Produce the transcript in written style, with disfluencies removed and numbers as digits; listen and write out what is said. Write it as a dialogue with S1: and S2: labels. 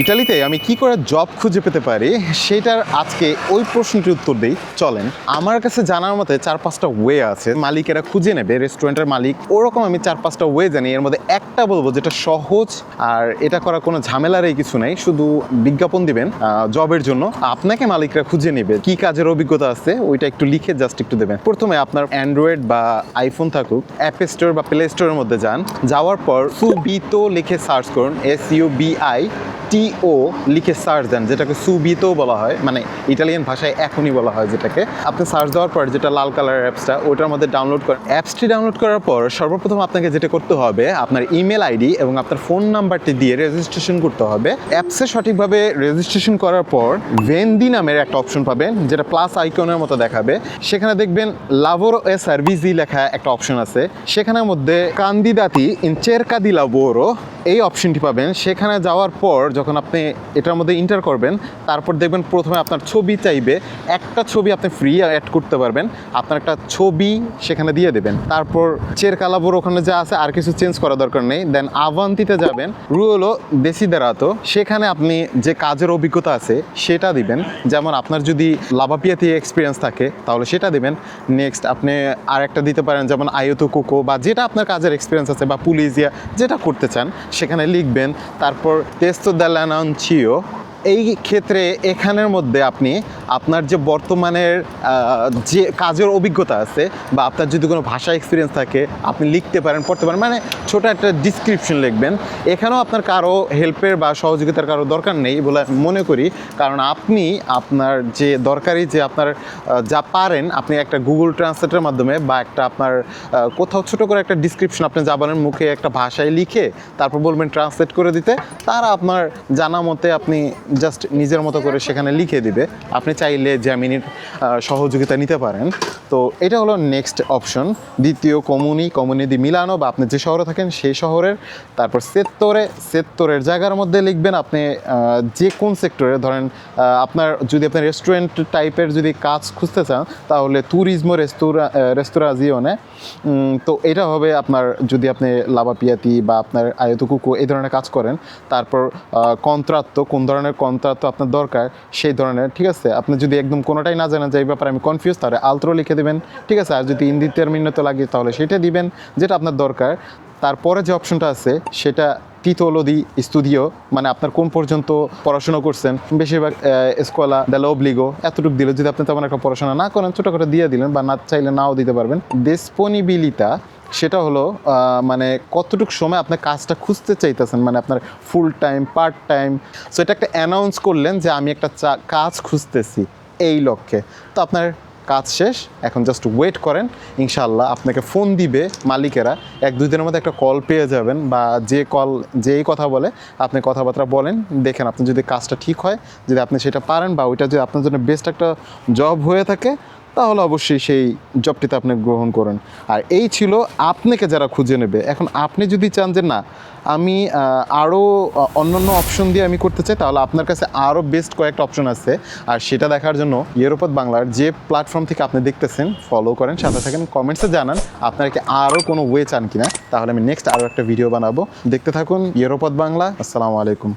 S1: ইতালিতে আমি কি করে জব খুঁজে পেতে পারি সেটার আজকে ওই প্রশ্নটির উত্তর দিই। চলেন, আমার কাছে জানার মতে 4-5টা ওয়ে আছে মালিকেরা খুঁজে নেবে, রেস্টুরেন্টের মালিক ওরকম আমি 4-5টা ওয়ে জানি। এর মধ্যে একটা বলবো যেটা সহজ, আর এটা করার কোনো ঝামেলারই কিছু নেই, শুধু বিজ্ঞাপন দিবেন জবের জন্য, আপনাকে মালিকরা খুঁজে নেবে। কি কাজের অভিজ্ঞতা আছে ওইটা একটু লিখে জাস্ট একটু দেবেন। প্রথমে আপনার অ্যান্ড্রয়েড বা আইফোন থাকুক, অ্যাপ স্টোর বা প্লে স্টোরের মধ্যে যান। যাওয়ার পর সুবিতো লিখে সার্চ করুন, SUBITO লিখে সার্চ দেন, যেটাকে সুবিতো বলা হয়, মানে ইটালিয়ান ভাষায় এখনই বলা হয় যেটাকে। আপনি সার্চ দেওয়ার পর যেটা লাল কালারের অ্যাপসটা ওটার মধ্যে ডাউনলোড করেন। অ্যাপসটি ডাউনলোড করার পর সর্বপ্রথম আপনাকে যেটা করতে হবে, আপনার ইমেল আইডি এবং আপনার ফোন নাম্বারটি দিয়ে রেজিস্ট্রেশন করতে হবে। অ্যাপসে সঠিকভাবে রেজিস্ট্রেশন করার পর ভেন্দি নামের একটা অপশন পাবেন, যেটা প্লাস আইকনের মতো দেখাবে। সেখানে দেখবেন লাভোরো এ সার্ভিসি লেখা একটা অপশন আছে, সেখানের মধ্যে কান্দিদাতি ইন চেরকা দি লাভোরো এই অপশনটি পাবেন। সেখানে যাওয়ার পর যখন আপনি এটার মধ্যে ইন্টার করবেন, তারপর দেখবেন প্রথমে আপনার ছবি চাইবে। একটা ছবি আপনি ফ্রি অ্যাড করতে পারবেন, আপনার একটা ছবি সেখানে দিয়ে দেবেন। তারপর চেরকা লাভোরো ওখানে যা আছে আর কিছু চেঞ্জ করার দরকার নেই। দেন আভান্তিতে যাবেন, রুয়েলো দেসিদেরাতো, সেখানে আপনি যে কাজের অভিজ্ঞতা আছে সেটা দিবেন। যেমন আপনার যদি লাভাপিয়াতে এক্সপিরিয়েন্স থাকে তাহলে সেটা দিবেন। নেক্সট আপনি আরেকটা দিতে পারেন, যেমন আয়তো কোকো বা যেটা আপনার কাজের এক্সপিরিয়েন্স আছে, বা পুলিশিয়া যেটা করতে চান সেখানে লিখবেন। তারপর টেস্টো দেলানাঞ্চিও, এই ক্ষেত্রে এখানের মধ্যে আপনি আপনার যে বর্তমানের যে কাজের অভিজ্ঞতা আছে বা আপনার যদি কোনো ভাষা এক্সপিরিয়েন্স থাকে আপনি লিখতে পারেন, পড়তে পারেন, মানে ছোটো একটা ডিসক্রিপশন লিখবেন। এখানেও আপনার কারো হেল্পের বা সহযোগিতার কারো দরকার নেই বলে মনে করি, কারণ আপনি আপনার যে দরকারি যে আপনার যা পারেন আপনি একটা গুগল ট্রান্সলেটের মাধ্যমে বা একটা আপনার কোথাও ছোটো করে একটা ডিসক্রিপশন আপনি জাপানের মুখে একটা ভাষায় লিখে তারপর বলবেন ট্রান্সলেট করে দিতে, তারা আপনার জানা মতে আপনি জাস্ট নিজের মতো করে সেখানে লিখে দিবে। আপনি চাইলে জ্যামিনির সহযোগিতা নিতে পারেন। তো এটা হলো নেক্সট অপশন। দ্বিতীয় কমুনি দি মিলানো, বা আপনি যে শহরে থাকেন সেই শহরের। তারপর সেক্টরের জায়গার মধ্যে লিখবেন আপনি যে কোন সেক্টরে, ধরেন আপনার যদি আপনি রেস্টুরেন্ট টাইপের যদি কাজ খুঁজতে চান তাহলে তুরিজমো রেস্তোরাজিওনে। তো এটা হবে আপনার, যদি আপনি লাভাপিয়াতি বা আপনার আয়তো কুকু এই ধরনের কাজ করেন। তারপর কন্ট্রাত্তো, কোন ধরনের কন্ট্রাত্তো আপনার দরকার সেই ধরনের, ঠিক আছে। আপনি যদি একদম কোনোটাই না জানেন যে এই ব্যাপারে আমি কনফিউজ, তাহলে আলত্রো লিখে দেবেন, ঠিক আছে। আর যদি ইনডিটারমিনেটো লাগে তাহলে সেটা দিবেন যেটা আপনার দরকার। তারপরে যে অপশনটা আছে সেটা টিটোলো দি স্টুডিও, মানে আপনার কোন পর্যন্ত পড়াশোনা করছেন। বেশিরভাগ স্কোলা দেলো অবলিগো এতটুকু দিলে, যদি আপনি তেমন একটা পড়াশোনা না করেন ছোটো করে দিয়ে দিলেন, বা না চাইলে নাও দিতে পারবেন। ডিসপোনিবিলিটা, সেটা হলো মানে কতটুকু সময় আপনি কাজটা খুঁজতে চাইতেছেন, মানে আপনার full time, part time. So এটা একটা অ্যানাউন্স করলেন যে আমি একটা কাজ খুঁজতেছি এই লক্ষ্যে। তো আপনার কাজ শেষ, এখন জাস্ট ওয়েট করেন, ইনশাআল্লাহ আপনাকে ফোন দিবে মালিকেরা। 1-2 দিনের মধ্যে একটা কল পেয়ে যাবেন, বা যেই কথা বলে আপনি কথাবার্তা বলেন, দেখেন আপনি যদি কাজটা ঠিক হয়, যদি আপনি সেটা পারেন, বা ওইটা যদি আপনার জন্য বেস্ট একটা জব হয়ে থাকে, তাহলে অবশ্যই সেই জবটিতে আপনি গ্রহণ করেন। আর এই ছিল আপনাকে যারা খুঁজে নেবে। এখন আপনি যদি চান যে না আমি আরও অন্যান্য অপশন দিয়ে আমি করতে চাই, তাহলে আপনার কাছে আরও বেস্ট কয়েকটা অপশন আছে। আর সেটা দেখার জন্য ইউরোপথ বাংলার যে প্ল্যাটফর্ম থেকে আপনি দেখতেছেন ফলো করেন, সাথে থাকেন, কমেন্টসে জানান আপনারা কি আরও কোনো ওয়ে চান কিনা, তাহলে আমি নেক্সট আরও একটা ভিডিও বানাবো। দেখতে থাকুন ইউরোপথ বাংলা। আসসালামু আলাইকুম।